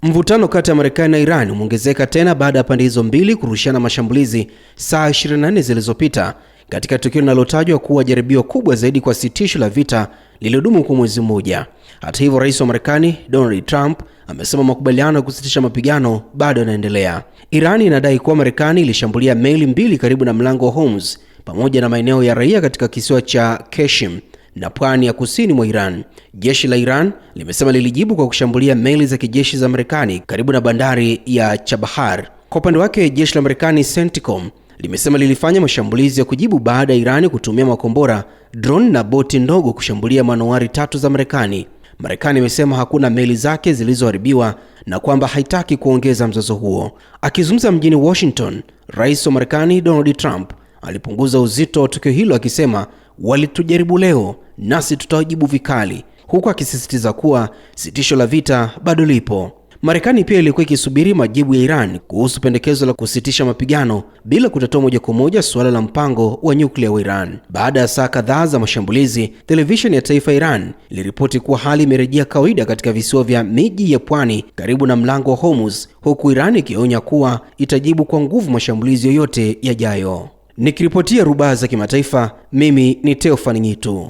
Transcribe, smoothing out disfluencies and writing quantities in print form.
Mvutano kati ya Marekani na Iran umeongezeka tena baada ya pande hizo mbili kurushana mashambulizi saa 24 zilizopita katika tukio linalotajwa kuwa jaribio kubwa zaidi kwa sitisho la vita lililodumu kwa mwezi mmoja. Hata hivyo, rais wa Marekani Donald Trump amesema makubaliano ya kusitisha mapigano bado yanaendelea. Iran inadai kuwa Marekani ilishambulia meli mbili karibu na mlango wa Hormuz pamoja na maeneo ya raia katika kisiwa cha Qashem na pwani ya kusini mwa Iran. Jeshi la Iran limesema lilijibu kwa kushambulia meli za kijeshi za Marekani karibu na bandari ya Chabahar. Kwa upande wake, jeshi la Marekani CENTCOM limesema lilifanya mashambulizi ya kujibu baada ya Iran kutumia makombora, drone na boti ndogo kushambulia manowari 3 za Marekani. Marekani imesema hakuna meli zake zilizoharibiwa na kwamba haitaki kuongeza mzozo huo. Akizungumza mjini Washington, rais wa Marekani Donald Trump alipunguza uzito wa tukio hilo akisema, "Walitujaribu leo, nasi tutawajibu vikali," huku akisisitiza kuwa sitisho la vita bado lipo. Marekani pia ilikuwa ikisubiri majibu ya Iran kuhusu pendekezo la kusitisha mapigano bila kutatua moja kwa moja suala la mpango wa nyuklia wa Iran. Baada ya saa kadhaa za mashambulizi, televisheni ya taifa Iran iliripoti kuwa hali imerejea kawaida katika visiwa vya miji ya pwani karibu na mlango wa Hormuz, huku Iran ikionya kuwa itajibu kwa nguvu mashambulizi yoyote yajayo. Nikiripotia Rubaa za Kimataifa, mimi ni Theophane Nyitu.